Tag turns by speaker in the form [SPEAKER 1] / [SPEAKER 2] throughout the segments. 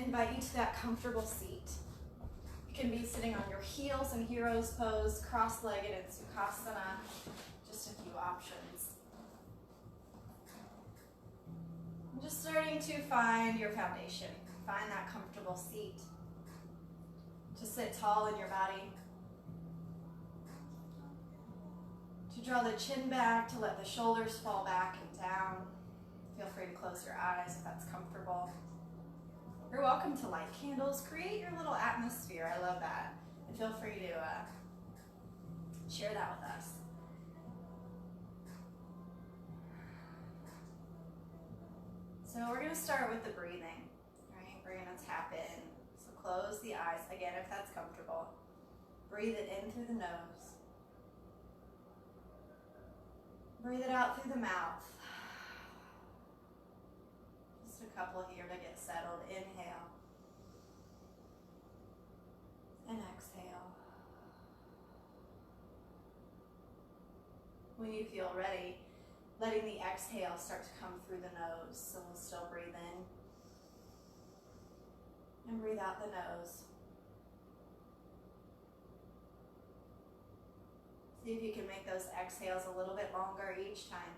[SPEAKER 1] invite you to that comfortable seat. You can be sitting on your heels in hero's pose, cross-legged in Sukhasana, just a few options. I'm just starting to find your foundation. Find that comfortable seat. To sit tall in your body. To draw the chin back, to let the shoulders fall back and down. Feel free to close your eyes if that's comfortable. You're welcome to light candles. Create your little atmosphere. I love that. And feel free to share that with us. So we're going to start with the breathing. Right? We're going to tap in. So close the eyes, again, if that's comfortable. Breathe it in through the nose. Breathe it out through the mouth. Just a couple here to get settled. Inhale. And exhale. When you feel ready, letting the exhale start to come through the nose. So we'll still breathe in. And breathe out the nose. See if you can make those exhales a little bit longer each time.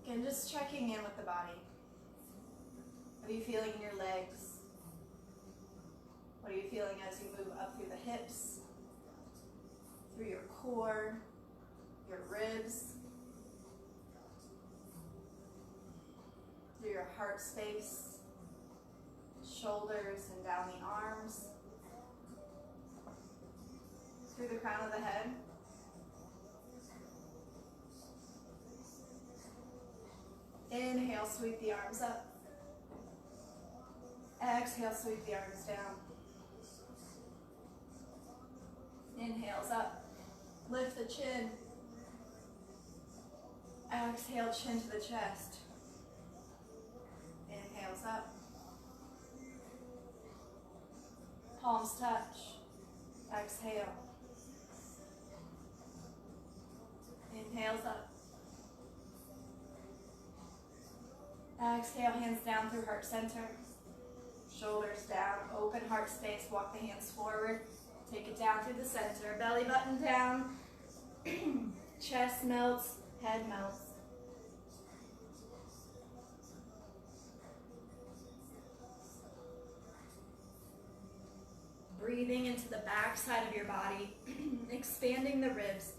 [SPEAKER 1] Again, just checking in with the body. What are you feeling in your legs? What are you feeling as you move up through the hips, through your core, your ribs, through your heart space, shoulders and down the arms, through the crown of the head. Inhale, sweep the arms up. Exhale, sweep the arms down. Inhales up. Lift the chin. Exhale, chin to the chest. Inhales up. Palms touch. Exhale. Inhales up. Exhale, hands down through heart center. Shoulders down, open heart space, walk the hands forward. Take it down through the center, belly button down. Chest melts, head melts. Breathing into the back side of your body, expanding the ribs,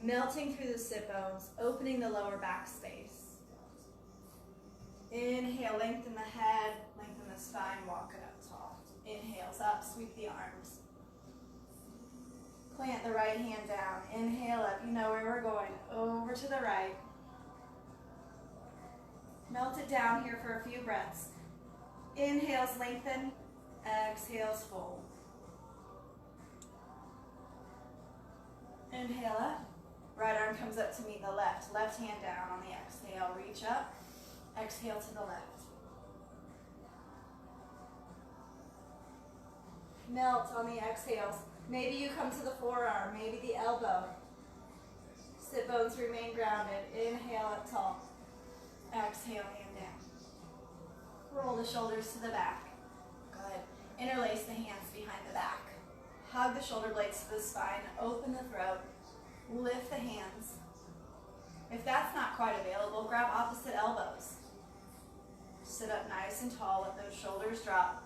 [SPEAKER 1] melting through the sit bones, opening the lower back space. Inhale, lengthen the head, lengthen the spine, walk it up tall. Inhales up, sweep the arms. Plant the right hand down. Inhale up, you know where we're going. Over to the right. Melt it down here for a few breaths. Inhales, lengthen. Exhales, fold. Inhale up. Right arm comes up to meet the left. Left hand down on the exhale. Reach up. Exhale to the left. Melt on the exhales. Maybe you come to the forearm, maybe the elbow. Sit bones remain grounded. Inhale up tall. Exhale, hand down. Roll the shoulders to the back. Good. Interlace the hands behind the back. Hug the shoulder blades to the spine. Open the throat. Lift the hands. If that's not quite available, grab opposite elbows. Sit up nice and tall. Let those shoulders drop.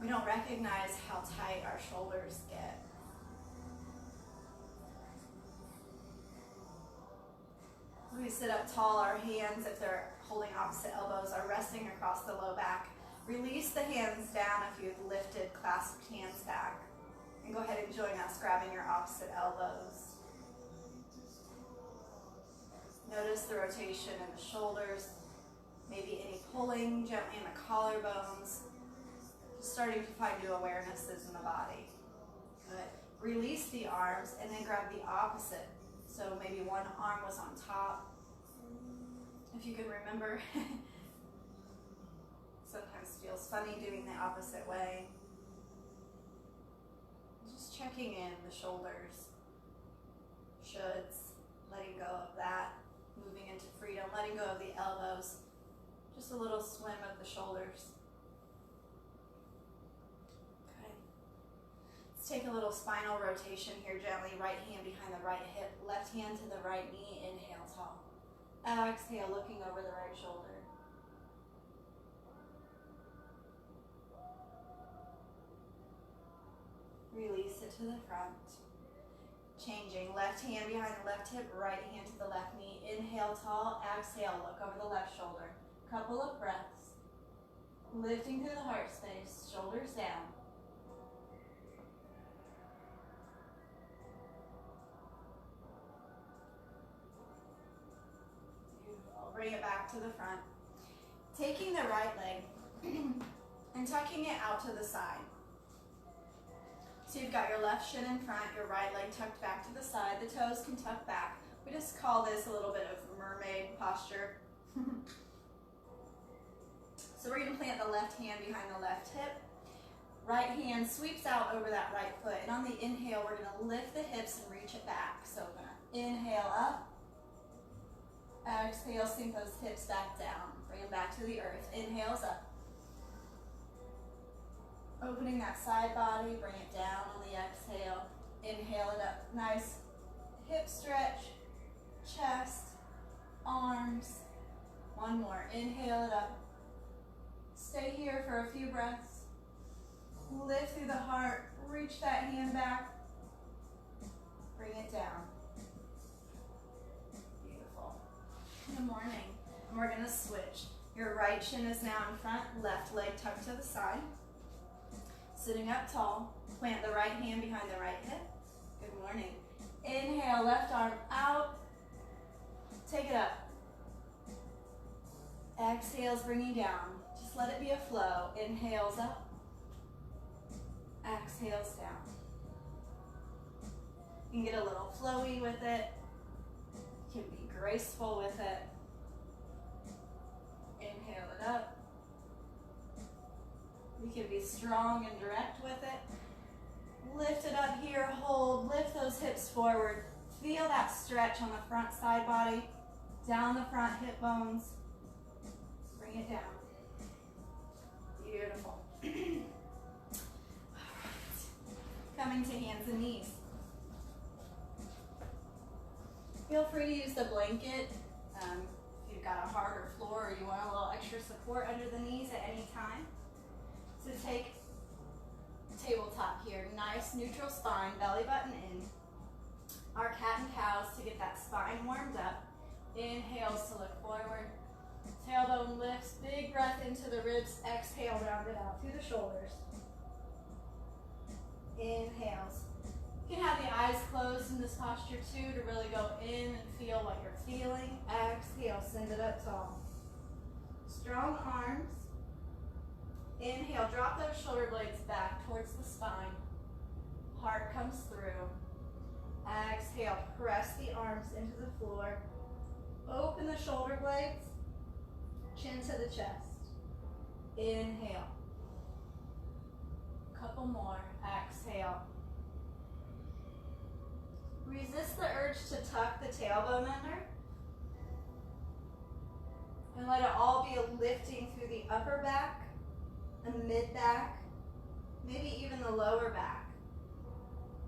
[SPEAKER 1] We don't recognize how tight our shoulders get. When we sit up tall, our hands, if they're holding opposite elbows, are resting across the low back. Release the hands down if you've lifted, clasped hands back. And go ahead and join us, grabbing your opposite elbows. Notice the rotation in the shoulders, maybe any pulling gently in the collarbones. Just starting to find new awarenesses in the body. Good. Release the arms and then grab the opposite. So maybe one arm was on top. If you can remember, sometimes feels funny doing the opposite way. Just checking in the shoulders. shoulds, letting go of that, moving into freedom, letting go of the elbows. Just a little swim of the shoulders. Okay. Let's take a little spinal rotation here gently. Right hand behind the right hip, left hand to the right knee. Inhale, tall. Exhale, looking over the right shoulder. Release it to the front. Changing, left hand behind the left hip, right hand to the left knee. Inhale, tall. Exhale, look over the left shoulder. Couple of breaths. Lifting through the heart space, shoulders down. Beautiful. Bring it back to the front. Taking the right leg and tucking it out to the side. So you've got your left shin in front, your right leg tucked back to the side. The toes can tuck back. We just call this a little bit of mermaid posture. So we're going to plant the left hand behind the left hip. Right hand sweeps out over that right foot. And on the inhale, we're going to lift the hips and reach it back. So we're going to inhale up. Exhale, sink those hips back down. Bring them back to the earth. Inhales up. Opening that side body, bring it down on the exhale. Inhale it up. Nice hip stretch, chest, arms. One more. Inhale it up. Stay here for a few breaths. Lift through the heart. Reach that hand back. Bring it down. Beautiful. Good morning. And we're going to switch. Your right shin is now in front, left leg tucked to the side. Sitting up tall, plant the right hand behind the right hip. Good morning. Inhale, left arm out. Take it up. Exhales, bringing down. Just let it be a flow. Inhales up. Exhales down. You can get a little flowy with it. You can be graceful with it. Inhale it up. You can be strong and direct with it. Lift it up here, hold, lift those hips forward. Feel that stretch on the front side body, down the front hip bones. Bring it down. Beautiful. Coming to hands and knees. Feel free to use the blanket if you've got a harder floor or you want a little extra support under the knees at any time. So take tabletop here, nice neutral spine, belly button in. Our cat and cows to get that spine warmed up. Inhales to look forward. Tailbone lifts, big breath into the ribs. Exhale, round it out through the shoulders. Inhales. You can have the eyes closed in this posture too to really go in and feel what you're feeling. Exhale, send it up tall. Strong arms. Inhale, drop those shoulder blades back towards the spine. Heart comes through. Exhale, press the arms into the floor. Open the shoulder blades. Chin to the chest. Inhale. Couple more. Exhale. Resist the urge to tuck the tailbone under. And let it all be a lifting through the upper back, the mid back, maybe even the lower back.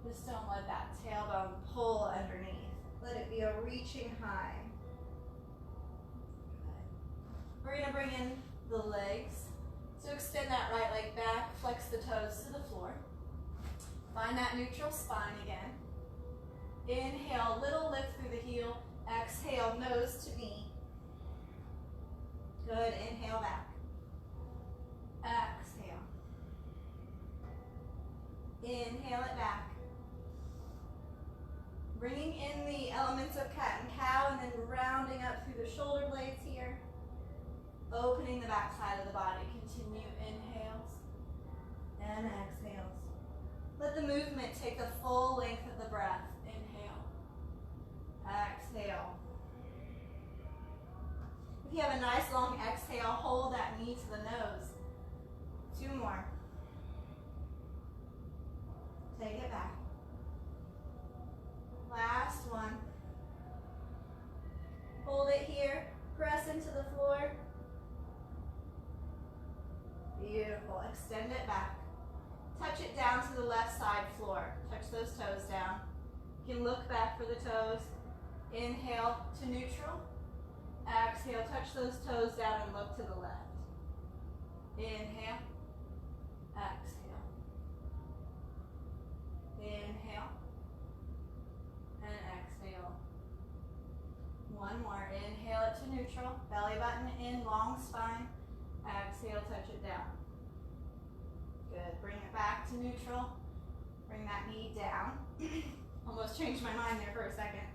[SPEAKER 1] Just don't let that tailbone pull underneath. Let it be a reaching high. Good. We're going to bring in the legs. So extend that right leg back, flex the toes to the floor. Find that neutral spine again. Inhale, little lift through the heel. Exhale, nose to knee. Good, inhale back. Exhale. Inhale it back. Bringing in the elements of cat and cow and then rounding up through the shoulder blades here. Opening the back side of the body. Continue inhales and exhales. Let the movement take the full length of the breath. Inhale. Exhale. If you have a nice long exhale, hold that knee to the nose. 2 more. Take it back. Last one. look back for the toes. Inhale to neutral. Exhale, touch those toes down and look to the left. Inhale. Exhale. Inhale. And exhale. One more. Inhale it to neutral. Belly button in, long spine. Exhale, touch it down. Good. Bring it back to neutral. Bring that knee down. Almost changed my mind there for a second.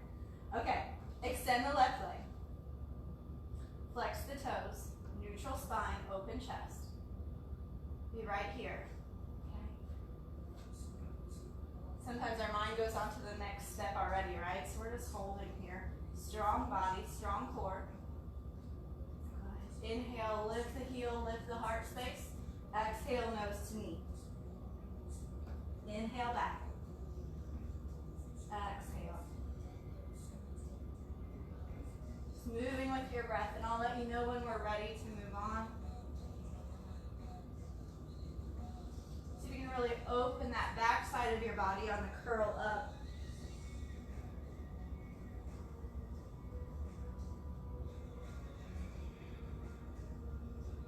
[SPEAKER 1] Okay. Extend the left leg. Flex the toes. Neutral spine, open chest. Be right here. Okay. Sometimes our mind goes on to the next step already, right? So we're just holding here. Strong body, strong core. Good. Inhale, lift the heel, lift the heart space. Exhale, nose to knee. Inhale back. Exhale. Just moving with your breath, and I'll let you know when we're ready to move on. So you can really open that back side of your body on the curl up.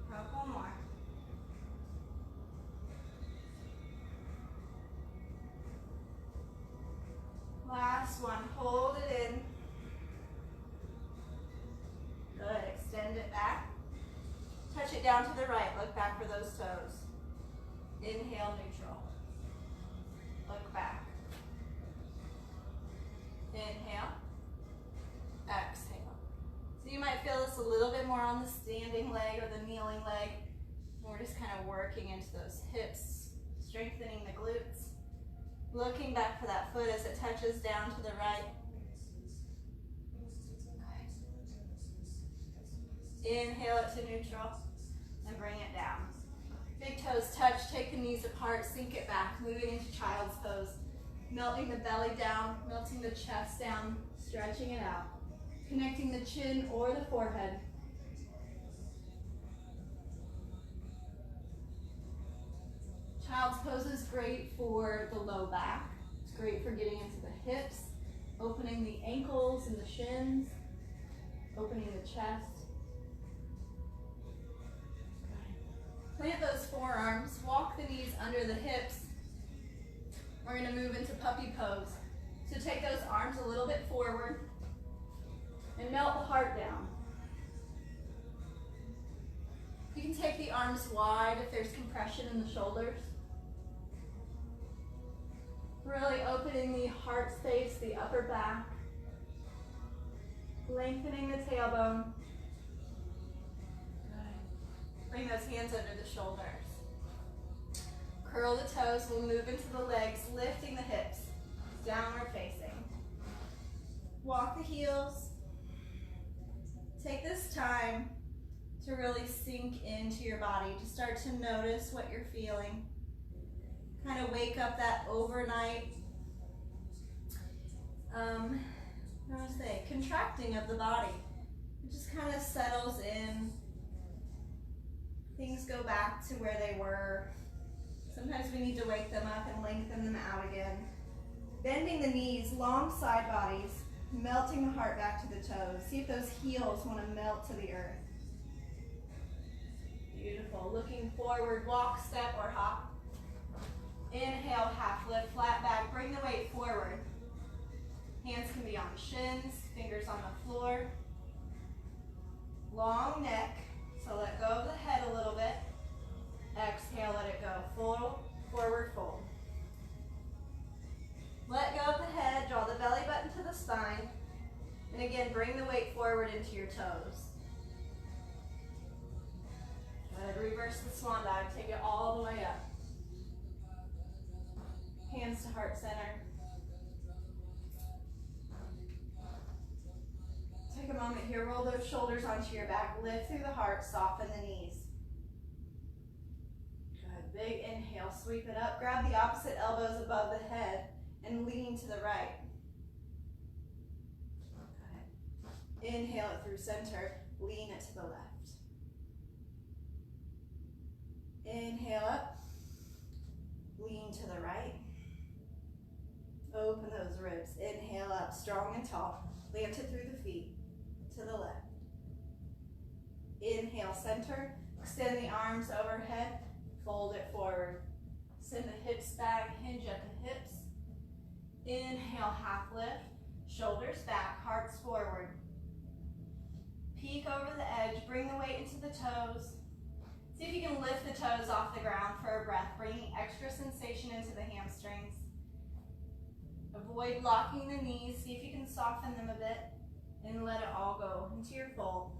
[SPEAKER 1] Couple more. Last one, hold it in. Good, extend it back. Touch it down to the right, look back for those toes. Inhale, neutral. Look back. Inhale. Exhale. So you might feel this a little bit more on the standing leg or the kneeling leg. We're just kind of working into those hips, strengthening the glutes. Looking back for that foot as it touches down to the right. Inhale it to neutral and bring it down. Big toes touch, take the knees apart, sink it back, moving into child's pose. Melting the belly down, melting the chest down, stretching it out. Connecting the chin or the forehead. Child's pose is great for the low back. It's great for getting into the hips, opening the ankles and the shins, opening the chest. Plant those forearms, walk the knees under the hips. We're going to move into puppy pose. So take those arms a little bit forward and melt the heart down. You can take the arms wide if there's compression in the shoulders. Really opening the heart space, the upper back. Lengthening the tailbone. Good. Bring those hands under the shoulders. Curl the toes, we'll move into the legs, lifting the hips. Downward facing. Walk the heels. Take this time to really sink into your body, to start to notice what you're feeling. Kind of wake up that overnight, contracting of the body. It just kind of settles in. Things go back to where they were. Sometimes we need to wake them up and lengthen them out again. Bending the knees, long side bodies, melting the heart back to the toes. See if those heels want to melt to the earth. Beautiful. Looking forward, walk, step, or hop. Inhale, half lift, flat back. Bring the weight forward. Hands can be on the shins, fingers on the floor. Long neck, so let go of the head a little bit. Exhale, let it go. Full, forward fold. Let go of the head, draw the belly button to the spine. And again, bring the weight forward into your toes. Good. Reverse the swan dive, take it all the way up. Hands to heart center. Take a moment here, roll those shoulders onto your back, lift through the heart, soften the knees. Good, big inhale, sweep it up, grab the opposite elbows above the head and lean to the right. Good. Inhale it through center, lean it to the left. Inhale up, lean to the right. Open those ribs. Inhale up strong and tall. Plant it through the feet to the left. Inhale, center. Extend the arms overhead. Fold it forward. Send the hips back. Hinge at the hips. Inhale, half lift. Shoulders back, hearts forward. Peek over the edge. Bring the weight into the toes. See if you can lift the toes off the ground for a breath, bringing extra sensation into the hamstrings. Avoid locking the knees. See if you can soften them a bit and let it all go into your fold.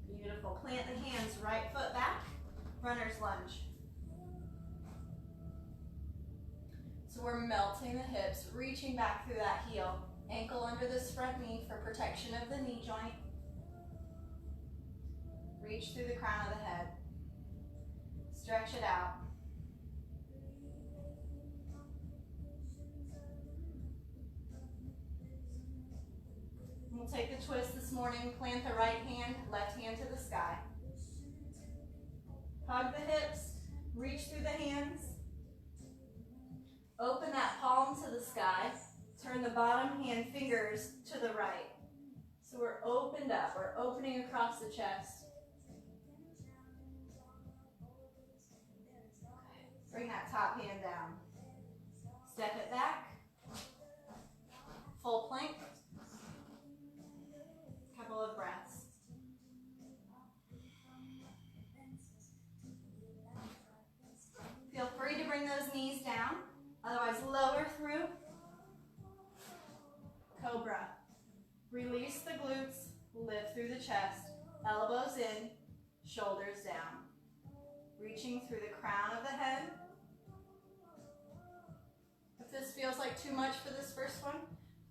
[SPEAKER 1] Beautiful. Plant the hands, right foot back, runner's lunge. So we're melting the hips, reaching back through that heel. Ankle under this front knee for protection of the knee joint. Reach through the crown of the head. Stretch it out. We'll take the twist this morning. Plant the right hand, left hand to the sky. Hug the hips, reach through the hands. Open that palm to the sky. Turn the bottom hand fingers to the right. So we're opened up. We're opening across the chest. Bring that top hand down. Step it back. Full plank. Couple of breaths. Feel free to bring those knees down. Otherwise, lower through. Cobra. Release the glutes. Lift through the chest. Elbows in. Shoulders down. Reaching through the crown of the head. If this feels like too much for this first one,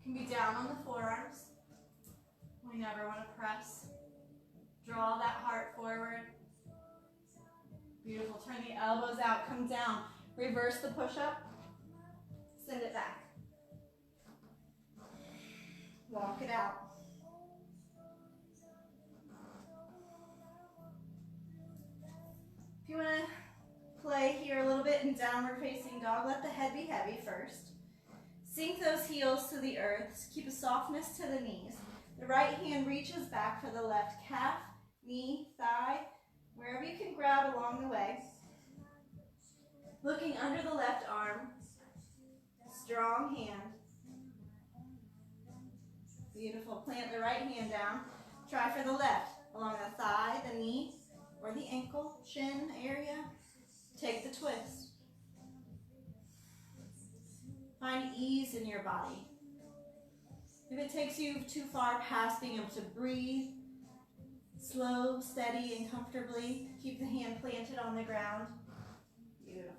[SPEAKER 1] you can be down on the forearms. We never want to press. Draw that heart forward. Beautiful. Turn the elbows out. Come down. Reverse the push-up. Send it back. Walk it out. If you want to play here a little bit in downward facing dog, let the head be heavy first. Sink those heels to the earth. Keep a softness to the knees. The right hand reaches back for the left calf, knee, thigh, wherever you can grab along the way. Looking under the left arm. Strong hand. Beautiful. Plant the right hand down. Try for the left, along the thigh, the knee, or the ankle, shin area. Take the twist. Find ease in your body. If it takes you too far past being able to breathe, slow, steady, and comfortably, keep the hand planted on the ground. Beautiful.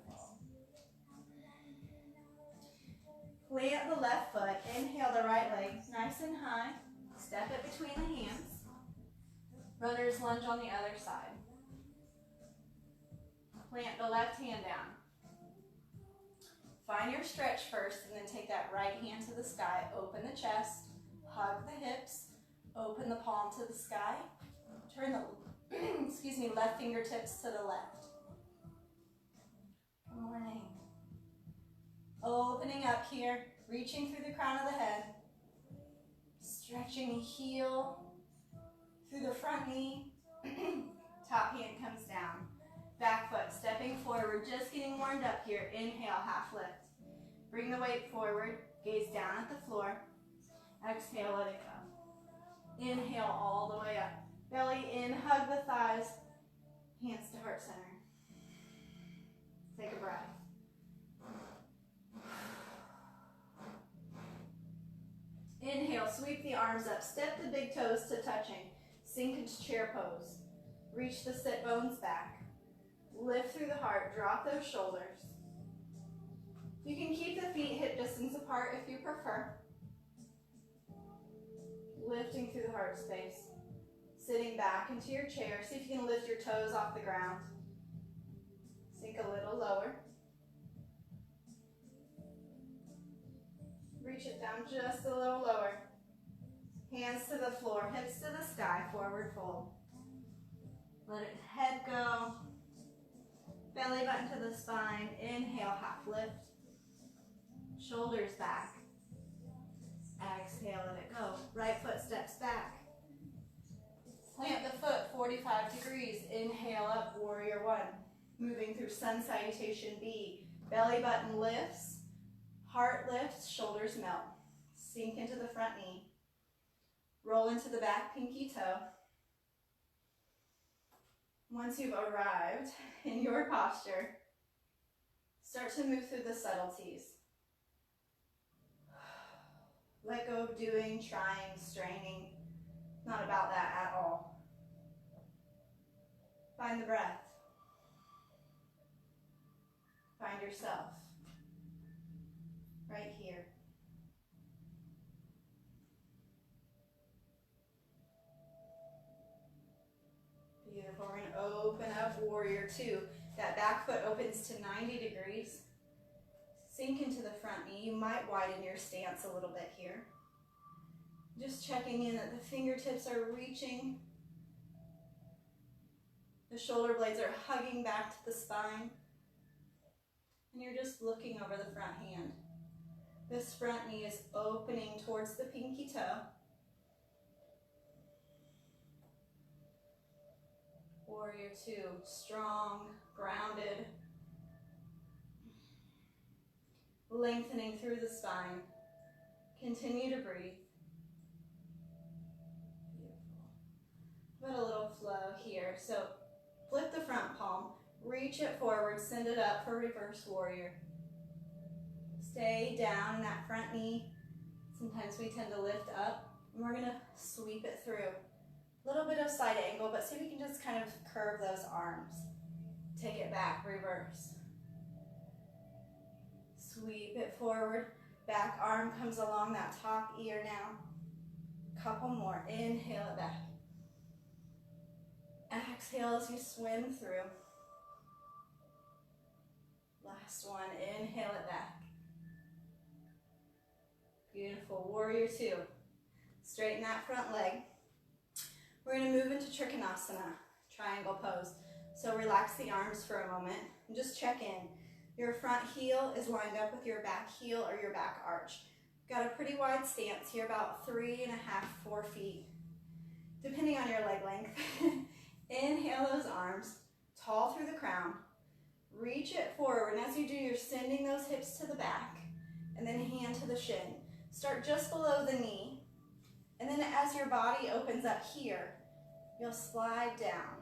[SPEAKER 1] Plant the left foot. Inhale the right leg nice and high. Step it between the hands. Runner's lunge on the other side. Plant the left hand down. Find your stretch first and then take that right hand to the sky. Open the chest. Hug the hips. Open the palm to the sky. Turn the left fingertips to the left. Good morning. Opening up here, reaching through the crown of the head. Stretching the heel through the front knee. Top hand comes down. Back foot stepping forward, just getting warmed up here. Inhale, half lift. Bring the weight forward, gaze down at the floor. Exhale, let it go. Inhale all the way up. Belly in, hug the thighs. Hands to heart center. Take a breath. Inhale, sweep the arms up. Step the big toes to touching. Sink into chair pose. Reach the sit bones back. Lift through the heart. Drop those shoulders. You can keep the feet hip distance apart if you prefer. Lifting through the heart space. Sitting back into your chair. See if you can lift your toes off the ground. Sink a little lower. Reach it down just a little lower. Hands to the floor, hips to the sky, forward fold. Let it head go. Belly button to the spine. Inhale, half lift. Shoulders back. 45 degrees. Inhale up, warrior one. Moving through sun salutation B. Belly button lifts, heart lifts, shoulders melt. Sink into the front knee. Roll into the back pinky toe. Once you've arrived in your posture, start to move through the subtleties. Let go of doing, trying, straining. Not about that at all. Find the breath. Find yourself. Right here. Beautiful. We're going to open up warrior two. That back foot opens to 90 degrees. Sink into the front knee. You might widen your stance a little bit here. Just checking in that the fingertips are reaching. The shoulder blades are hugging back to the spine. And you're just looking over the front hand. This front knee is opening towards the pinky toe. Warrior two, strong, grounded. Lengthening through the spine. Continue to breathe. Beautiful. Put a little flow here. So flip the front palm, reach it forward, send it up for reverse warrior. Stay down in that front knee. Sometimes we tend to lift up, and we're going to sweep it through. A little bit of side angle, but see if we can just kind of curve those arms. Take it back, reverse. Sweep it forward. Back arm comes along that top ear now. Couple more. Inhale it back. Exhale as you swim through. Last one. Inhale it back. Beautiful. Warrior two. Straighten that front leg. We're going to move into Trikonasana, triangle pose. So relax the arms for a moment and just check in. Your front heel is lined up with your back heel or your back arch. Got a pretty wide stance here, about 3.5, 4 feet, depending on your leg length. Inhale those arms, tall through the crown. Reach it forward, and as you do, you're sending those hips to the back, and then hand to the shin. Start just below the knee, and then as your body opens up here, you'll slide down.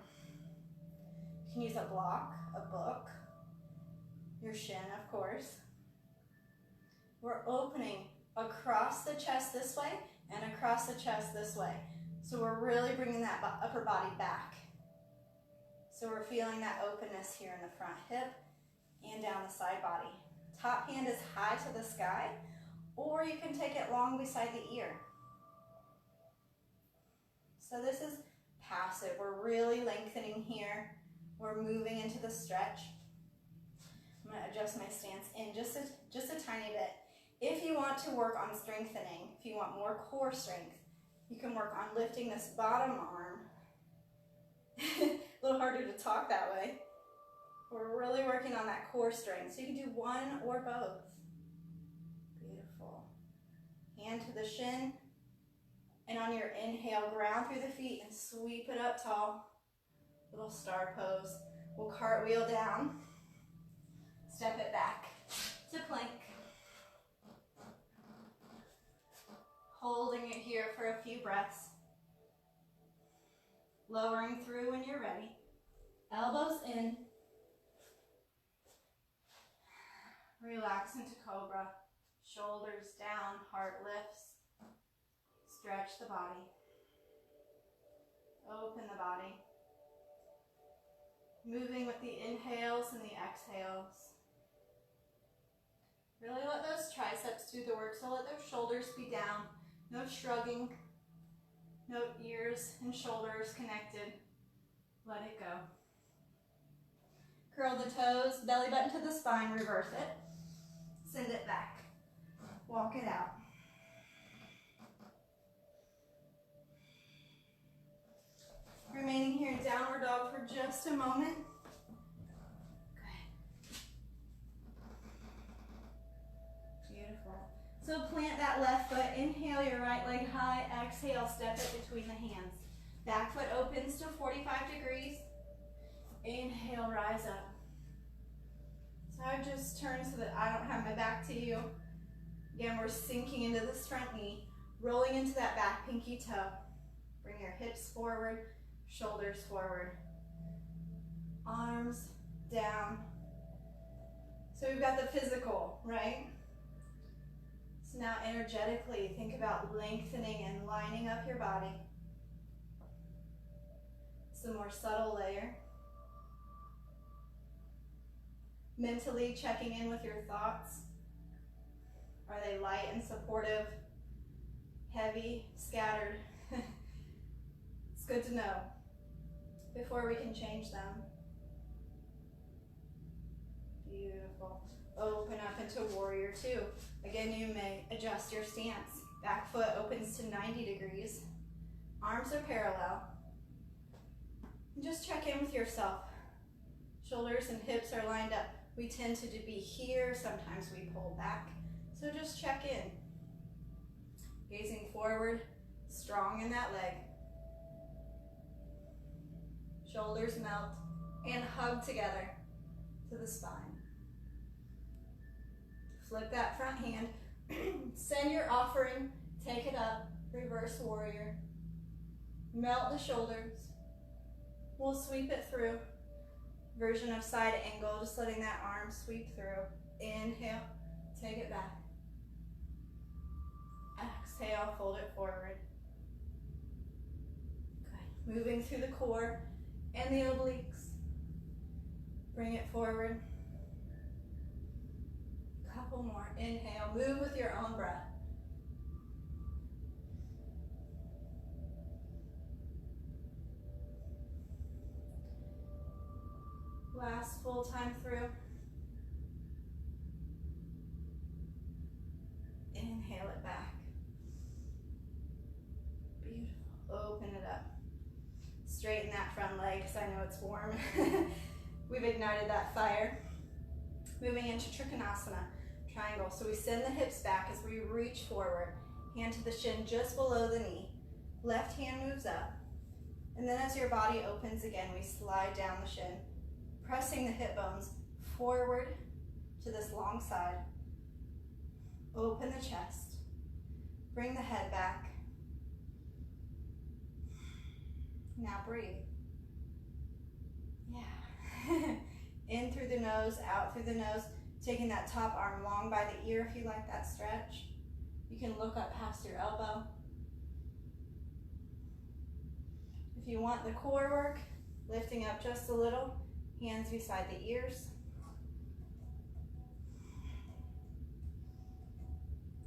[SPEAKER 1] You can use a block, a book, your shin, of course. We're opening across the chest this way and across the chest this way. So we're really bringing that upper body back. So we're feeling that openness here in the front hip and down the side body. Top hand is high to the sky, or you can take it long beside the ear. So this is passive. We're really lengthening here. We're moving into the stretch. I'm going to adjust my stance in just a tiny bit. If you want to work on strengthening, if you want more core strength, you can work on lifting this bottom arm. A little harder to talk that way. We're really working on that core strength. So you can do one or both. Beautiful. Hand to the shin. And on your inhale, ground through the feet and sweep it up tall. Little star pose. We'll cartwheel down. Step it back to plank. Holding it here for a few breaths. Lowering through when you're ready. Elbows in. Relax into cobra. Shoulders down, heart lifts. Stretch the body. Open the body. Moving with the inhales and the exhales. Really let those triceps do the work, so let those shoulders be down. No shrugging. No ears and shoulders connected. Let it go. Curl the toes, belly button to the spine, reverse it. Send it back. Walk it out. Remaining here in downward dog for just a moment. Good. Beautiful. So plant that left foot, inhale your right leg high, exhale, step it between the hands. Back foot opens to 45 degrees. Inhale, rise up. So I just turn so that I don't have my back to you. Again, we're sinking into this front knee, rolling into that back pinky toe. Bring your hips forward, shoulders forward. Arms down. So we've got the physical, right? So now energetically, think about lengthening and lining up your body. It's a more subtle layer. Mentally checking in with your thoughts. Are they light and supportive? Heavy, scattered? It's good to know before we can change them. Beautiful. Open up into warrior two. Again, you may adjust your stance. Back foot opens to 90 degrees. Arms are parallel. And just check in with yourself. Shoulders and hips are lined up. We tend to be here. Sometimes we pull back. So just check in. Gazing forward, strong in that leg. Shoulders melt and hug together to the spine. Flip that front hand. Send your offering. Take it up. Reverse warrior. Melt the shoulders. We'll sweep it through. Version of side angle, just letting that arm sweep through. Inhale, take it back. Exhale, fold it forward. Good. Moving through the core and the obliques. Bring it forward. Couple more. Inhale, move with your own breath. Last full time through. Inhale it back. Beautiful. Open it up. Straighten that front leg because I know it's warm. We've ignited that fire. Moving into Trikonasana, triangle. So we send the hips back as we reach forward. Hand to the shin just below the knee. Left hand moves up. And then as your body opens again, we slide down the shin. Pressing the hip bones forward to this long side. Open the chest. Bring the head back. Now breathe. Yeah. In through the nose, out through the nose. Taking that top arm long by the ear if you like that stretch. You can look up past your elbow. If you want the core work, lifting up just a little. Hands beside the ears.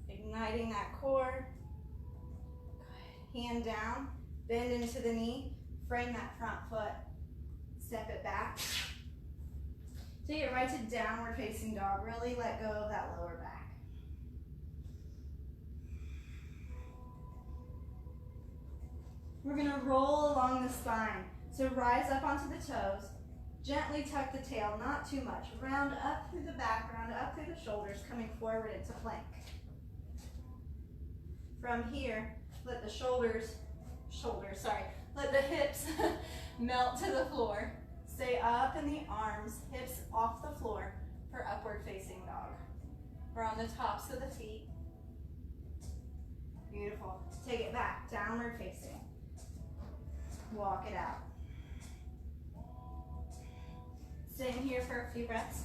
[SPEAKER 1] Igniting that core. Good. Hand down, bend into the knee, frame that front foot, step it back. Take it right to downward facing dog. Really let go of that lower back. We're gonna roll along the spine. So rise up onto the toes. Gently tuck the tail, not too much. Round up through the back, round up through the shoulders, coming forward into plank. From here, let the let the hips melt to the floor. Stay up in the arms, hips off the floor for upward facing dog. We're on the tops of the feet. Beautiful. Take it back, downward facing. Walk it out. Staying here for a few breaths.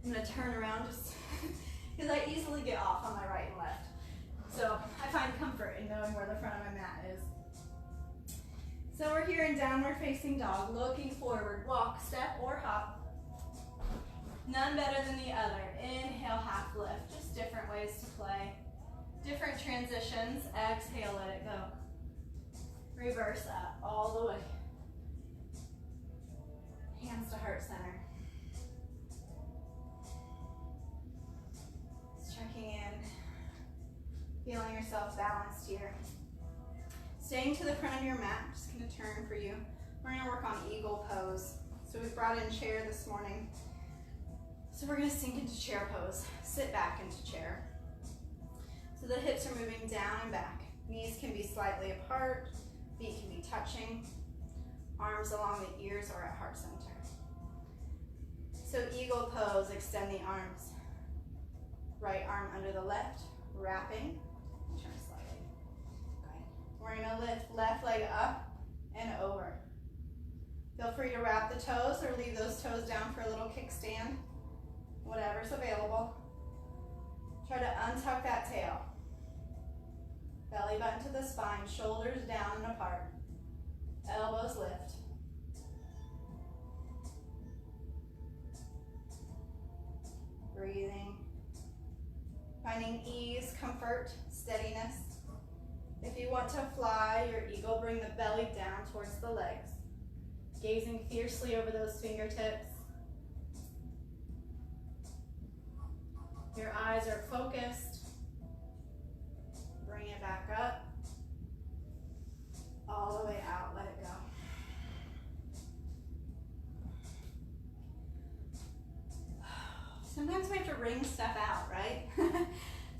[SPEAKER 1] I'm gonna turn around just because I easily get off on my right and left. So I find comfort in knowing where the front of my mat is. So we're here in downward facing dog, looking forward, walk, step, or hop. None better than the other. Inhale, half lift, just different ways to play. Different transitions. Exhale, let it go. Reverse up, all the way. Hands to heart center. Just checking in. Feeling yourself balanced here. Staying to the front of your mat, I'm just going to turn for you. We're going to work on eagle pose. So we brought in chair this morning. So we're going to sink into chair pose. Sit back into chair. So the hips are moving down and back. Knees can be slightly apart Feet can be touching, arms along the ears or at heart center. So eagle pose, extend the arms. Right arm under the left, wrapping, turn slightly. Good. We're gonna lift left leg up and over. Feel free to wrap the toes or leave those toes down for a little kickstand, whatever's available. Try to untuck that tail. Belly button to the spine, shoulders down and apart. Elbows lift. Breathing. Finding ease, comfort, steadiness. If you want to fly your eagle, bring the belly down towards the legs. Gazing fiercely over those fingertips. Your eyes are focused. Bring it back up. All the way out, let it go. Sometimes we have to wring stuff out, right?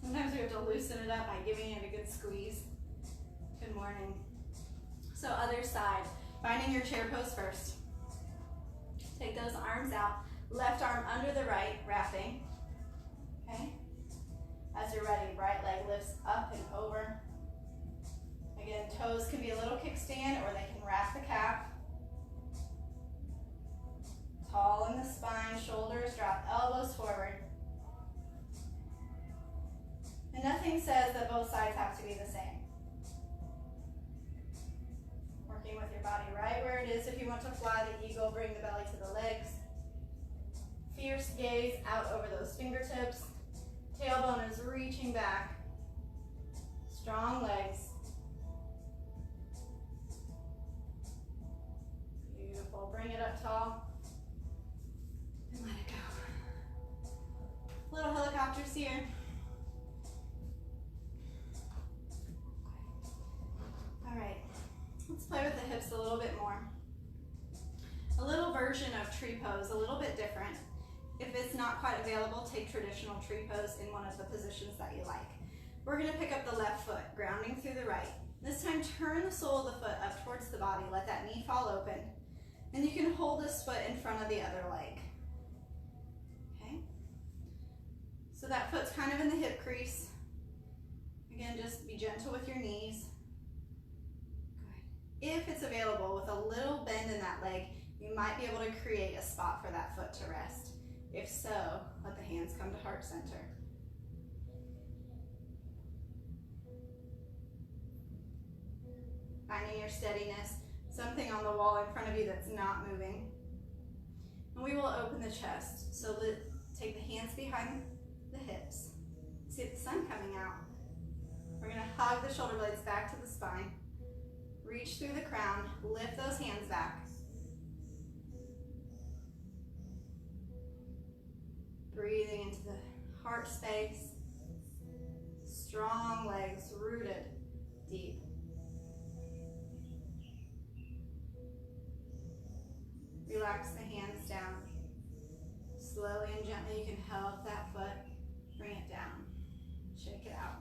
[SPEAKER 1] Sometimes we have to loosen it up by giving it a good squeeze. Good morning. So other side, finding your chair pose first. Take those arms out. Left arm under the right, wrapping. Okay? As you're ready, right leg lifts up and over. Again, toes can be a little kickstand or they can wrap the calf. Tall in the spine, shoulders drop, elbows forward. And nothing says that both sides have to be the same. Working with your body right where it is. If you want to fly the eagle, bring the belly to the legs. Fierce gaze out over those fingertips. Tailbone is reaching back. Strong legs. Beautiful. Bring it up tall. And let it go. Little helicopters here. All right. Let's play with the hips a little bit more. A little version of tree pose, a little bit different. If it's not quite available, take traditional tree pose in one of the positions that you like. We're gonna pick up the left foot, grounding through the right. This time, turn the sole of the foot up towards the body. Let that knee fall open. And you can hold this foot in front of the other leg. Okay? So that foot's kind of in the hip crease. Again, just be gentle with your knees. Good. If it's available, with a little bend in that leg, you might be able to create a spot for that foot to rest. If so, let the hands come to heart center. Finding your steadiness, something on the wall in front of you that's not moving. And we will open the chest. So take the hands behind the hips. See the sun coming out. We're gonna hug the shoulder blades back to the spine. Reach through the crown, lift those hands back. Breathing into the heart space. Strong legs rooted deep. Relax the hands down. Slowly and gently you can help that foot bring it down. Shake it out.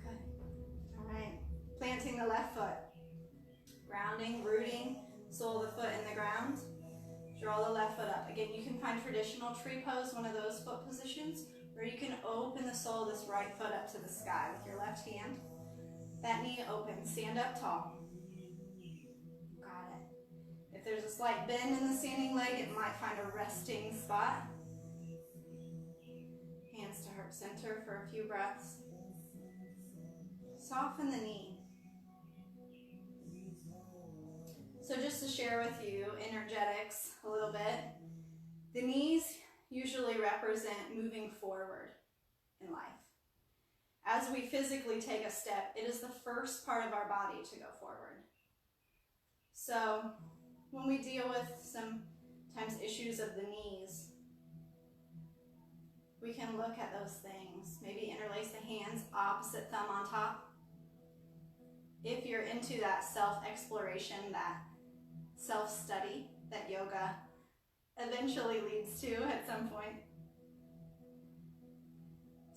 [SPEAKER 1] Good. All right. Planting the left foot. Grounding, rooting, sole of the foot in the ground. Draw the left foot up. Again, you can find traditional tree pose, one of those foot positions, where you can open the sole of this right foot up to the sky with your left hand. That knee open, stand up tall. Got it. If there's a slight bend in the standing leg, it might find a resting spot. Hands to heart center for a few breaths. Soften the knee. So just to share with you, energetics a little bit, the knees usually represent moving forward in life. As we physically take a step, it is the first part of our body to go forward. So when we deal with sometimes issues of the knees, we can look at those things. Maybe interlace the hands, opposite thumb on top. If you're into that self-exploration, that self-study that yoga eventually leads to at some point.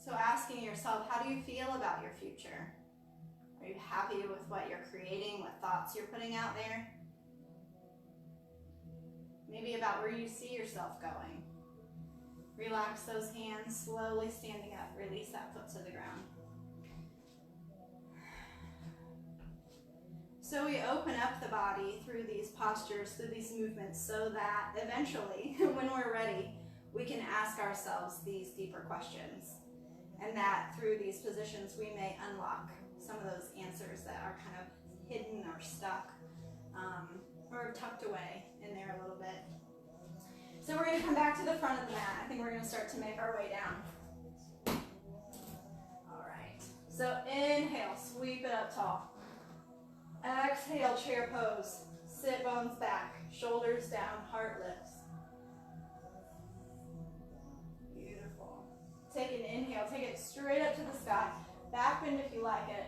[SPEAKER 1] So asking yourself, how do you feel about your future? Are you happy with what you're creating, what thoughts you're putting out there? Maybe about where you see yourself going. Relax those hands, slowly standing up. Release that foot to the ground. So we open up the body through these postures, through these movements, so that eventually, when we're ready, we can ask ourselves these deeper questions. And that through these positions, we may unlock some of those answers that are kind of hidden or stuck or tucked away in there a little bit. So we're going to come back to the front of the mat. I think we're going to start to make our way down. All right. So inhale, sweep it up tall. Exhale, chair pose. Sit bones back, shoulders down, heart lifts. Beautiful. Take an inhale, take it straight up to the sky. Back bend if you like it.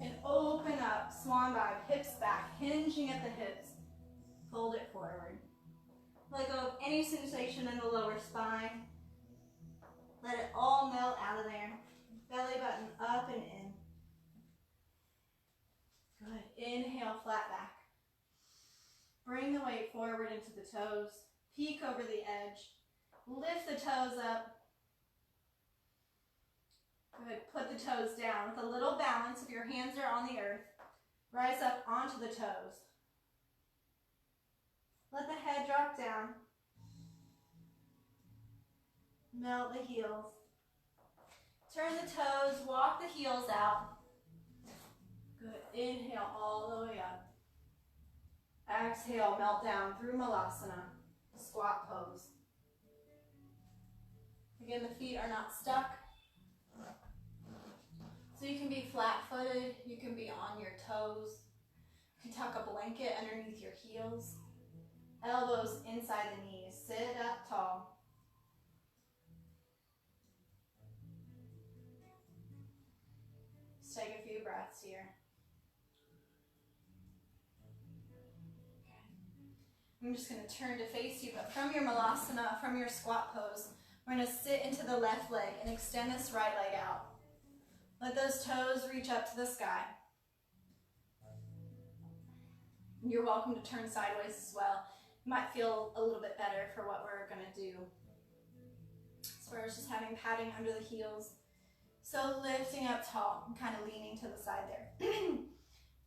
[SPEAKER 1] And open up, swan dive, hips back, hinging at the hips. Fold it forward. Let go of any sensation in the lower spine. Let it all melt out of there. Belly button up and in. Good. Inhale, flat back. Bring the weight forward into the toes. Peek over the edge. Lift the toes up. Good. Put the toes down with a little balance. If your hands are on the earth, rise up onto the toes. Let the head drop down. Melt the heels. Turn the toes, walk the heels out. Good. Inhale all the way up. Exhale, melt down through Malasana, squat pose. Again, the feet are not stuck. So you can be flat-footed, you can be on your toes. You can tuck a blanket underneath your heels. Elbows inside the knees. Sit up tall. Just take a few breaths here. Okay. I'm just going to turn to face you, but from your Malasana, from your squat pose, we're going to sit into the left leg and extend this right leg out. Let those toes reach up to the sky. You're welcome to turn sideways as well. You might feel a little bit better for what we're going to do. So we're just having padding under the heels. So lifting up tall and kind of leaning to the side there.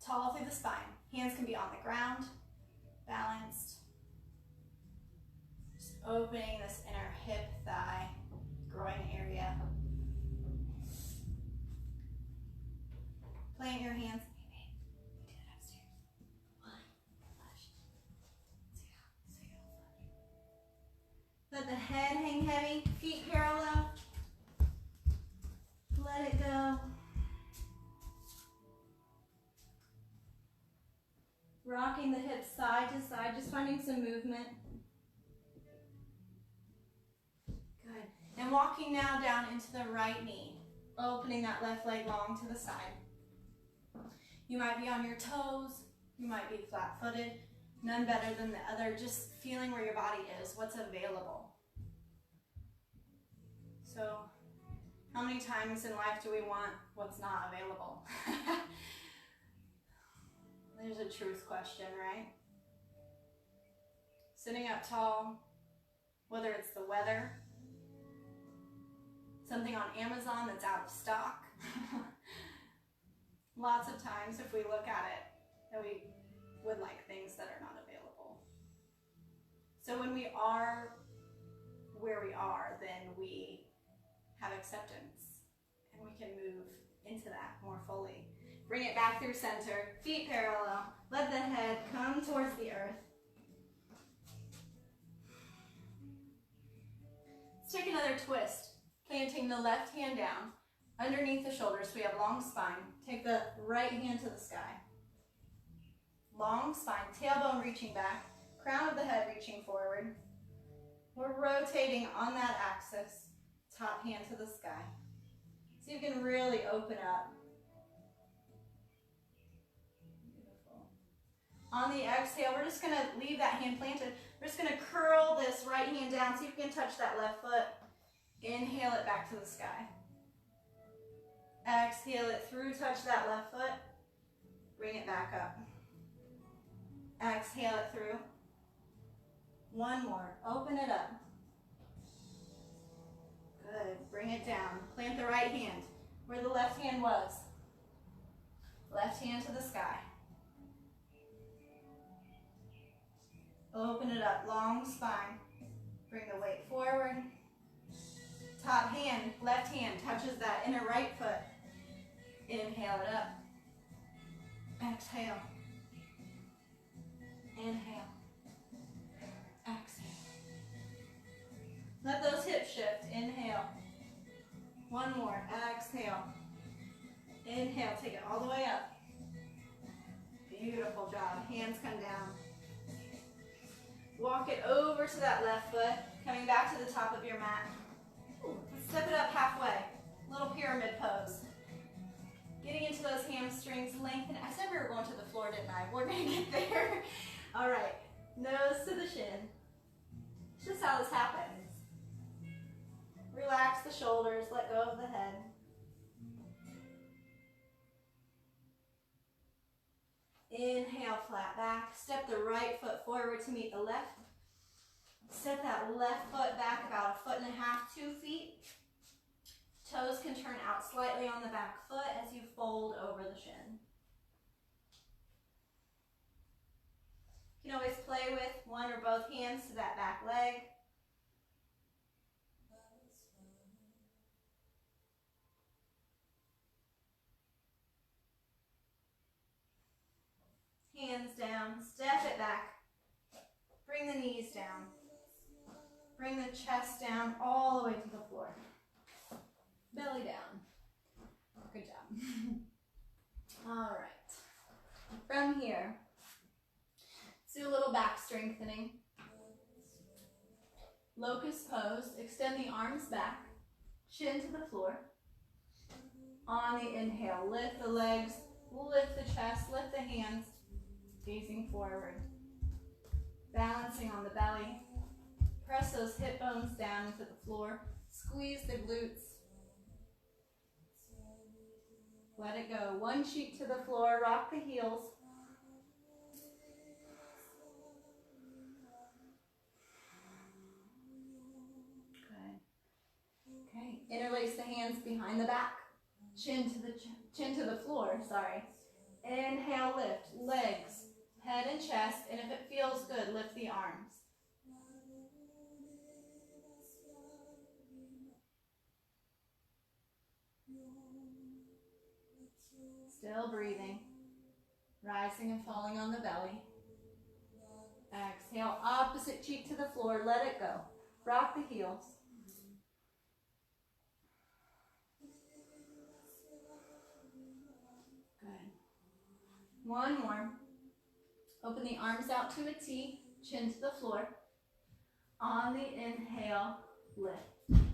[SPEAKER 1] Tall through the spine. Hands can be on the ground, balanced. Just opening this inner hip, thigh, groin area. Plant your hands. We did it upstairs. 1, flush. 2, let the head hang heavy, feet parallel. Let it go. Rocking the hips side to side, just finding some movement. Good. And walking now down into the right knee, opening that left leg long to the side. You might be on your toes, you might be flat-footed, none better than the other, just feeling where your body is, what's available. So, how many times in life do we want what's not available? There's a truth question, right? Sitting up tall, whether it's the weather, something on Amazon that's out of stock. Lots of times, if we look at it, that we would like things that are not available. So when we are where we are, then we have acceptance, and we can move into that more fully. Bring it back through center, feet parallel. Let the head come towards the earth. Let's take another twist, planting the left hand down underneath the shoulders so we have long spine. Take the right hand to the sky. Long spine, tailbone reaching back, crown of the head reaching forward. We're rotating on that axis, top hand to the sky. So you can really open up. Beautiful. On the exhale, we're just going to leave that hand planted. We're just going to curl this right hand down so you can touch that left foot. Inhale it back to the sky. Exhale it through, touch that left foot. Bring it back up. Exhale it through. One more, open it up. Good, bring it down. Plant the right hand where the left hand was. Left hand to the sky. Open it up, long spine. Bring the weight forward. Top hand, left hand touches that inner right foot. Inhale it up. Exhale. Inhale. Exhale. Let those hips shift. Inhale. One more. Exhale. Inhale. Take it all the way up. Beautiful job. Hands come down. Walk it over to that left foot. Coming back to the top of your mat. Let's step it up halfway. Little pyramid pose. Getting into those hamstrings, lengthen. I said we were going to the floor, didn't I? We're going to get there. All right. Nose to the shin. It's just how this happens. Relax the shoulders, let go of the head. Inhale, flat back. Step the right foot forward to meet the left. Step that left foot back about 1.5 feet, 2 feet. Toes can turn out slightly on the back foot as you fold over the shin. You can always play with one or both hands to that back leg. Hands down, step it back. Bring the knees down. Bring the chest down all the way to the floor. Belly down. Good job. All right. From here, let's do a little back strengthening. Locust pose. Extend the arms back. Chin to the floor. On the inhale, lift the legs, lift the chest, lift the hands. Gazing forward. Balancing on the belly. Press those hip bones down into the floor. Squeeze the glutes. Let it go. One cheek to the floor. Rock the heels. Good. Okay. Interlace the hands behind the back. Chin to the floor. Sorry. Inhale, lift. Legs, head and chest, and if it feels good, lift the arms. Still breathing. Rising and falling on the belly. Exhale, opposite cheek to the floor, let it go. Rock the heels. Good. One more. Open the arms out to a T, chin to the floor. On the inhale, lift.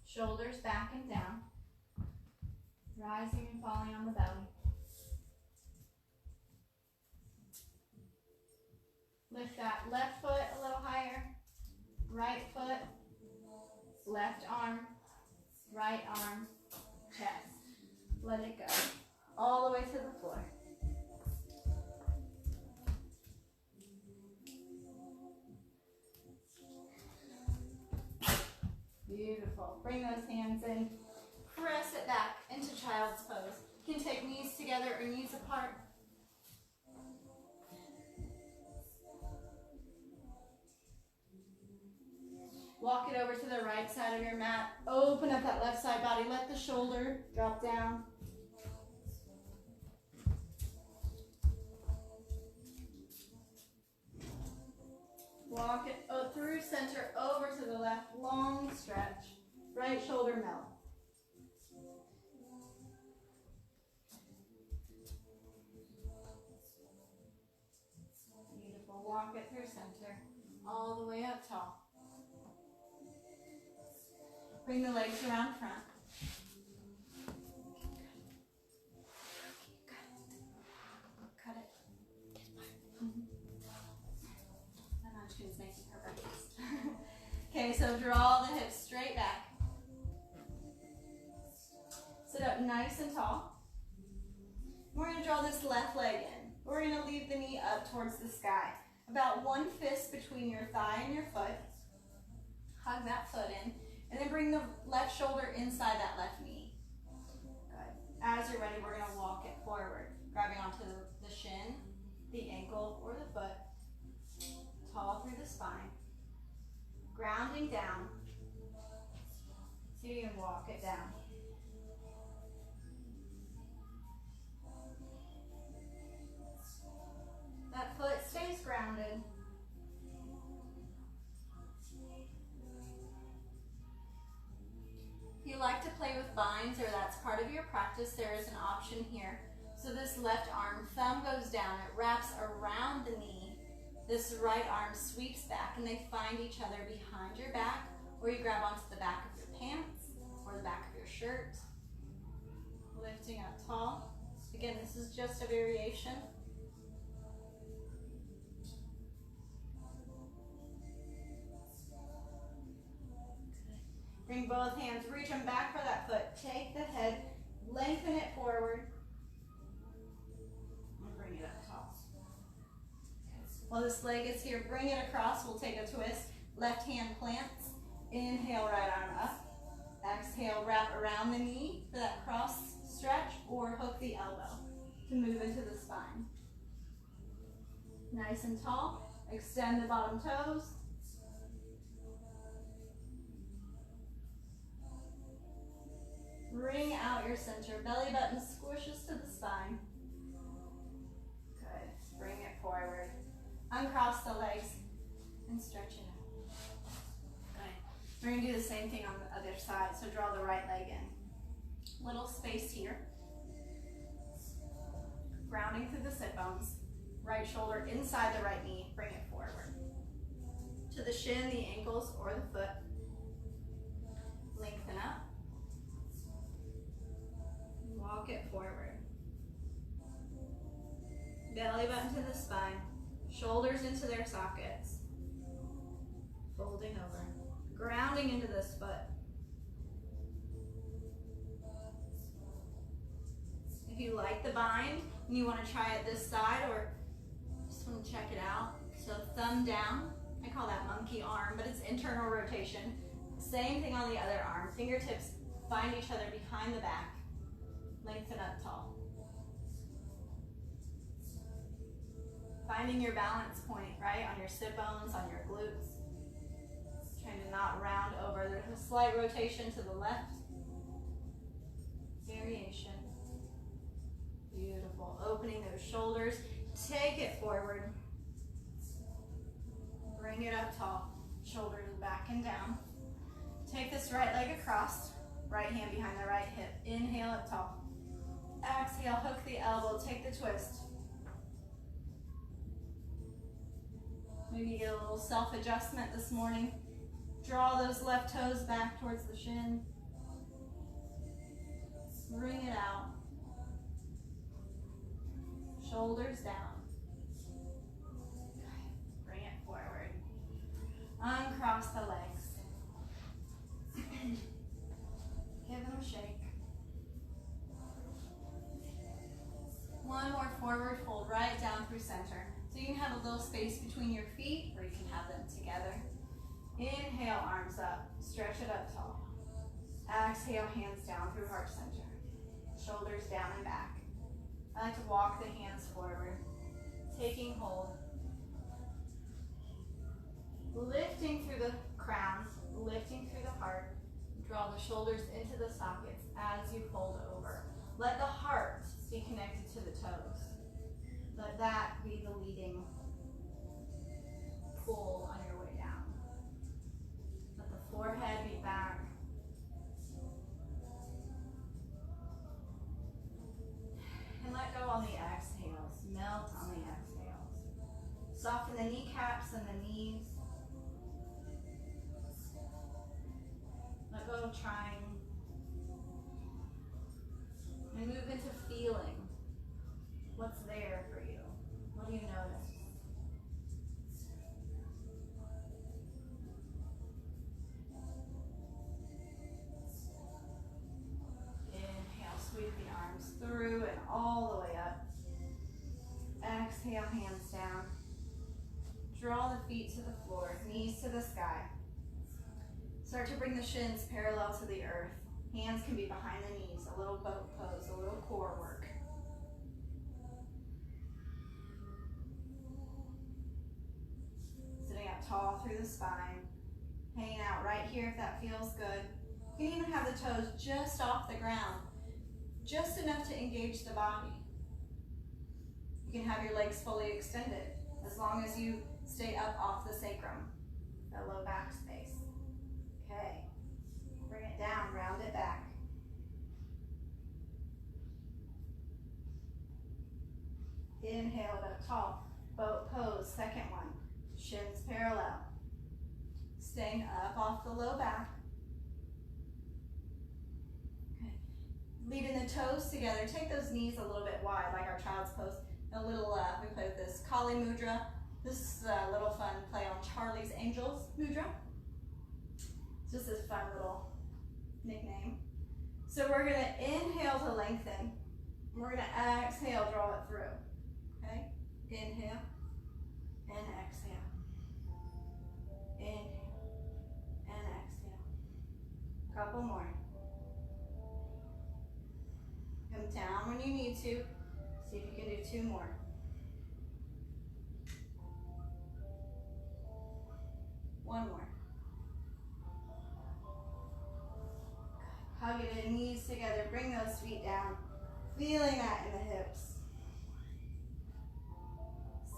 [SPEAKER 1] Shoulders back and down. Rising and falling on the belly. Lift that left foot a little higher. Right foot, left arm, right arm, chest. Let it go. All the way to the floor. Beautiful. Bring those hands in. Press it back into child's pose. You can take knees together or knees apart. Walk it over to the right side of your mat. Open up that left side body. Let the shoulder drop down. Walk it through center, over to the left, long stretch. Right shoulder melt. Beautiful. Walk it through center, all the way up tall. Bring the legs around front. Cut it. My munchkin's making her breakfast. Okay, so draw the hips straight back. Sit up nice and tall. We're going to draw this left leg in. We're going to leave the knee up towards the sky. About one fist between your thigh and your foot. Hug that foot in. And then bring the left shoulder inside that left knee. Good. As you're ready, we're going to walk it forward. Grabbing onto the shin, the ankle, or the foot. Tall through the spine. Grounding down. So you can walk it down. That foot stays grounded. If you like to play with binds or that's part of your practice, there is an option here. So this left arm, thumb goes down, it wraps around the knee. This right arm sweeps back and they find each other behind your back, or you grab onto the back of your pants or the back of your shirt. Lifting up tall. Again, this is just a variation. Bring both hands, reach them back for that foot. Take the head, lengthen it forward, and bring it up tall. While this leg is here, bring it across. We'll take a twist. Left hand plants. Inhale, right arm up. Exhale, wrap around the knee for that cross stretch, or hook the elbow to move into the spine. Nice and tall. Extend the bottom toes. Bring out your center. Belly button squishes to the spine. Good. Bring it forward. Uncross the legs and stretch it out. Good. We're going to do the same thing on the other side. So draw the right leg in. Little space here. Grounding through the sit bones. Right shoulder inside the right knee. Bring it forward. To the shin, the ankles, or the foot. Lengthen up. Walk it forward. Belly button to the spine. Shoulders into their sockets. Folding over. Grounding into this foot. If you like the bind and you want to try it this side or just want to check it out. So thumb down. I call that monkey arm, but it's internal rotation. Same thing on the other arm. Fingertips find each other behind the back. Lengthen up tall. Finding your balance point, right? On your sit bones, on your glutes. Trying to not round over. There's a slight rotation to the left. Variation. Beautiful. Opening those shoulders. Take it forward. Bring it up tall. Shoulders back and down. Take this right leg across. Right hand behind the right hip. Inhale up tall. Exhale, hook the elbow, take the twist. Maybe get a little self-adjustment this morning. Draw those left toes back towards the shin. Bring it out. Shoulders down. Bring it forward. Uncross the legs. Give them a shake. One more forward fold, right down through center. So you can have a little space between your feet, or you can have them together. Inhale, arms up, stretch it up tall. Exhale, hands down through heart center. Shoulders down and back. I like to walk the hands forward, taking hold. Lifting through the crown, lifting through the heart. Draw the shoulders into the sockets as you fold over. Let the heart be connected to the toes. Let that be the leading pull on your way down. Let the forehead be back. And let go on the exhales. Melt on the exhales. Soften the kneecaps and the knees. Let go of trying. And move into feeling what's there for you. What do you notice? Inhale, the sky. Start to bring the shins parallel to the earth. Hands can be behind the knees, a little boat pose, a little core work. Sitting up tall through the spine. Hanging out right here if that feels good. You can even have the toes just off the ground, just enough to engage the body. You can have your legs fully extended, as long as you stay up off the sacrum, the low back space. Okay, bring it down, round it back. Inhale it up tall, boat pose, second one. Shins parallel. Staying up off the low back. Okay. Leading the toes together. Take those knees a little bit wide, like our child's pose. A little, we play with this Kali Mudra. This is a little fun play on Charlie's Angels Mudra. It's just this fun little nickname. So we're gonna inhale to lengthen. We're gonna exhale, draw it through. Okay? Inhale and exhale. Inhale and exhale. Couple more. Come down when you need to. See if you can do 2 more. One more. Hug it in, knees together. Bring those feet down. Feeling that in the hips.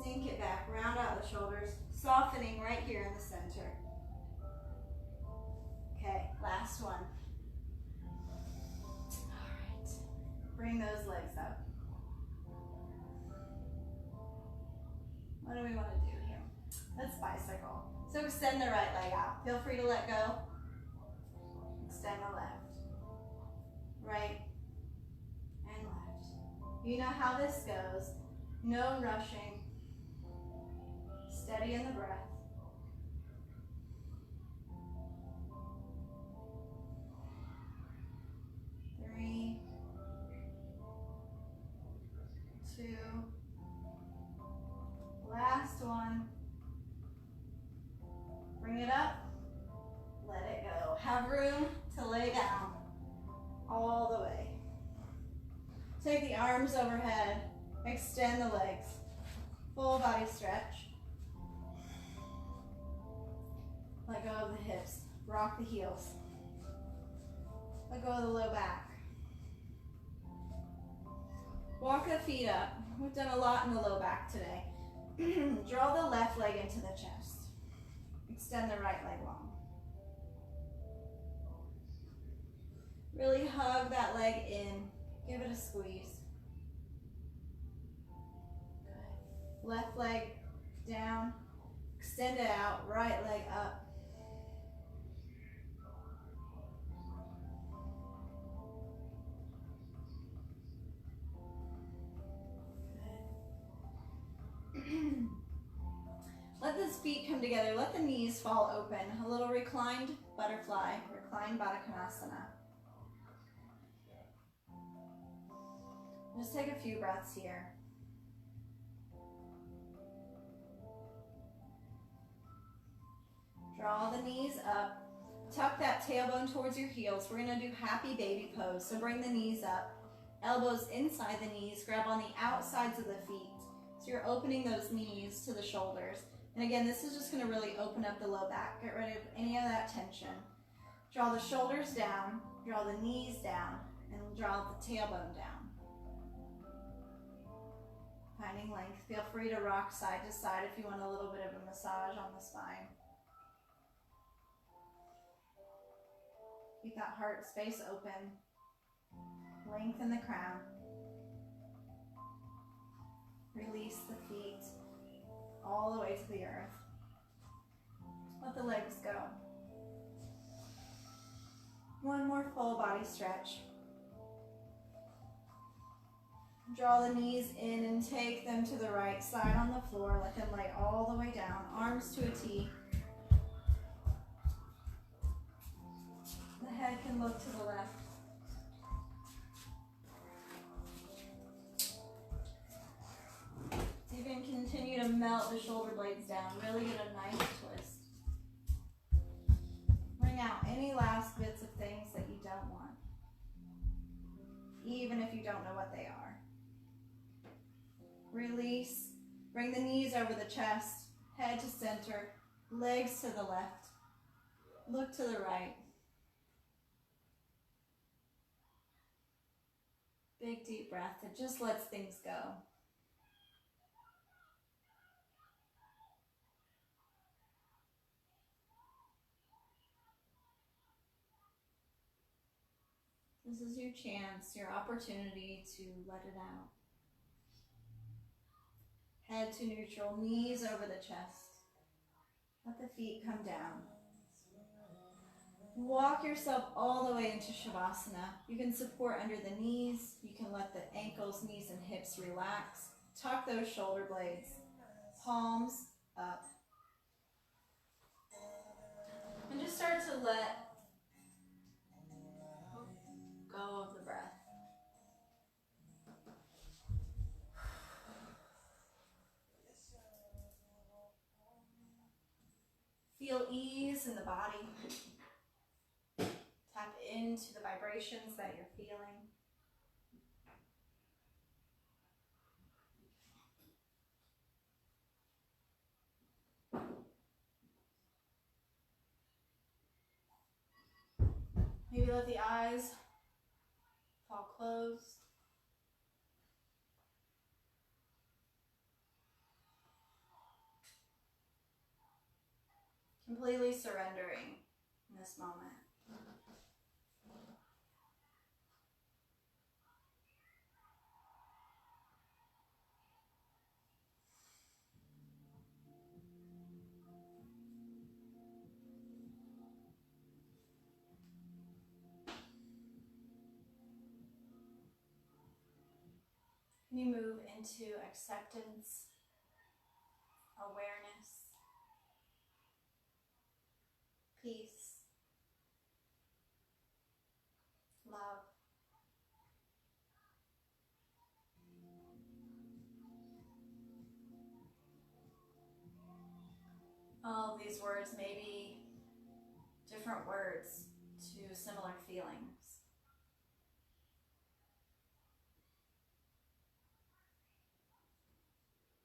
[SPEAKER 1] Sink it back. Round out the shoulders. Softening right here in the center. Okay, last one. All right. Bring those legs up. What do we want to do here? Let's bicycle. So extend the right leg out. Feel free to let go. Extend the left. Right and left. You know how this goes. No rushing. Steady in the breath. Three, 2, last one. Bring it up, let it go. Have room to lay down all the way. Take the arms overhead, extend the legs, full body stretch. Let go of the hips, rock the heels. Let go of the low back. Walk the feet up. We've done a lot in the low back today. Draw the left leg into the chest. Extend the right leg long. Really hug that leg in. Give it a squeeze. Good. Left leg down. Extend it out. Right leg up. Let the feet come together. Let the knees fall open. A little reclined butterfly, reclined Baddha Konasana. Just take a few breaths here. Draw the knees up. Tuck that tailbone towards your heels. We're going to do happy baby pose. So bring the knees up. Elbows inside the knees. Grab on the outsides of the feet. So you're opening those knees to the shoulders. And again, this is just going to really open up the low back. Get rid of any of that tension. Draw the shoulders down. Draw the knees down. And draw the tailbone down. Finding length. Feel free to rock side to side if you want a little bit of a massage on the spine. Keep that heart space open. Lengthen the crown. Release the feet all the way to the earth. Let the legs go. One more full body stretch. Draw the knees in and take them to the right side on the floor. Let them lay all the way down. Arms to a T. The head can look to the left. You can continue to melt the shoulder blades down. Really get a nice twist. last bits of things that you don't want, even if you don't know what they are. Release. Bring the knees over the chest, head to center, legs to the left. Look to the right. Big deep breath that just lets things go. This is your chance, your opportunity to let it out. Head to neutral, knees over the chest. Let the feet come down. Walk yourself all the way into Shavasana. You can support under the knees. You can let the ankles, knees, and hips relax. Tuck those shoulder blades. Palms up. And just start to let go of the breath. Feel ease in the body. Tap into the vibrations that you're feeling. Maybe let the eyes fall closed. Completely surrendering in this moment. You move into acceptance, awareness, peace, love. All of these words may be different words to similar feelings.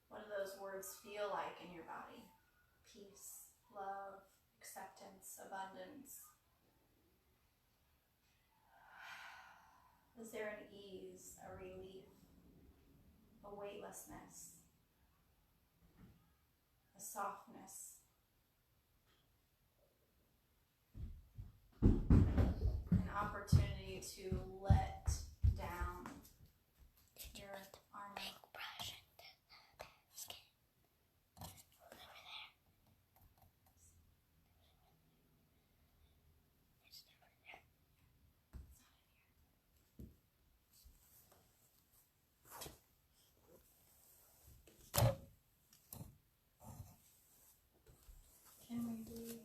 [SPEAKER 1] What do those words feel like in your body? Peace, love, acceptance, abundance. Is there an ease, a relief, a weightlessness, a softness? An opportunity to let down your armor. Can we be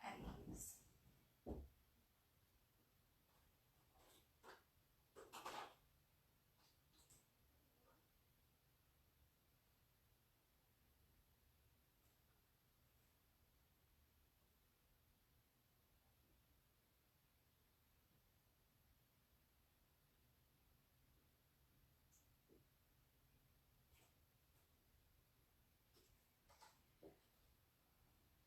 [SPEAKER 1] at ease?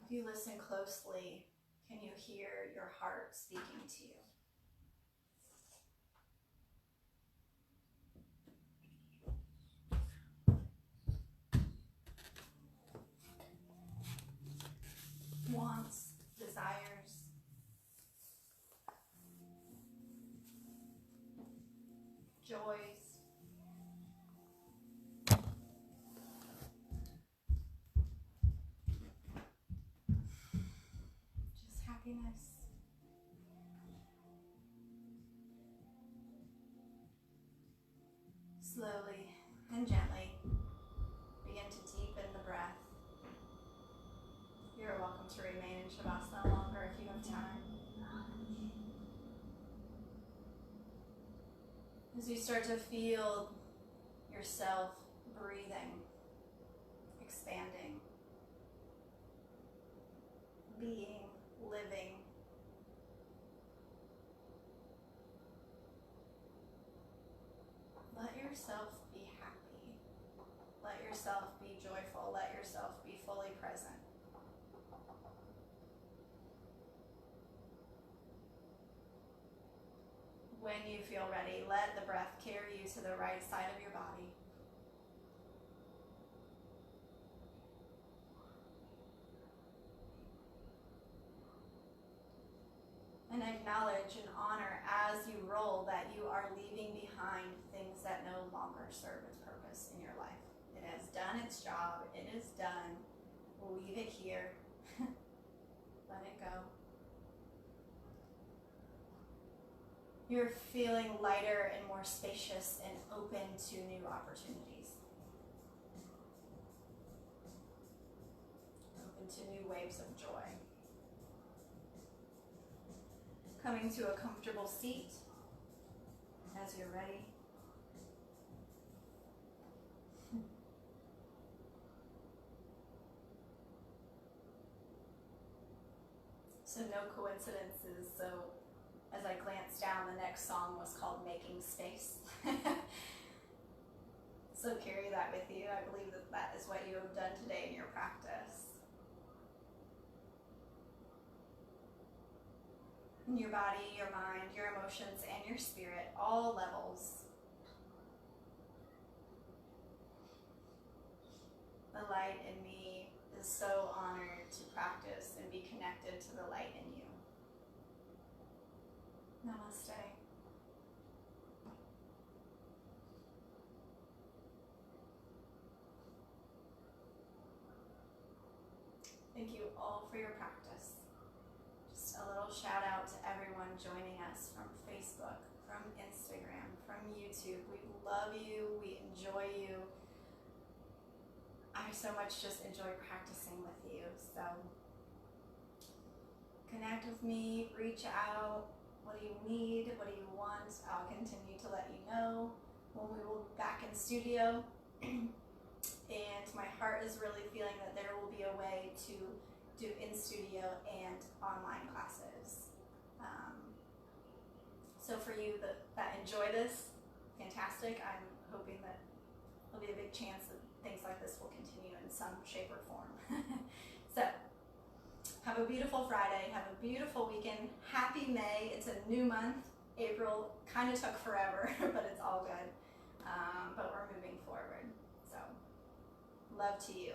[SPEAKER 1] If you listen closely, can you hear your heart speaking to you? Wants, desires, joys, just happiness. Slowly and gently begin to deepen the breath. You're welcome to remain in Shavasana longer if you have time. As you start to feel yourself breathing, expanding, being, living. Let yourself be happy. Let yourself be joyful. Let yourself be fully present. When you feel ready, let the breath carry you to the right side of your body. And acknowledge and honor as you roll that you are leaving behind things that no longer serve its purpose in your life. It has done its job. It is done. Leave it here. Let it go. You're feeling lighter and more spacious and open to new opportunities. Open to new waves of joy. Coming to a comfortable seat as you're ready. So no coincidences. So as I glanced down, the next song was called Making Space. So carry that with you. I believe that that is what you have done today in your practice. In your body, your mind, your emotions, and your spirit, all levels. The light in me is so honored to practice and be connected to the light in you. Namaste. Thank you all for your practice. Just a little shout out to everyone joining us from Facebook, from Instagram, from YouTube. We love you. We enjoy you. I so much just enjoy practicing with you. So connect with me, reach out. What do you need? What do you want? I'll continue to let you know when we will be back in studio. And my heart is really feeling that there will be a way to do in-studio and online classes. So for you that enjoy this, fantastic. I'm hoping that there'll be a big chance that things like this will continue in some shape or form. So have a beautiful Friday. Have a beautiful weekend. Happy May. It's a new month. April kind of took forever, but it's all good. But we're moving forward. So love to you.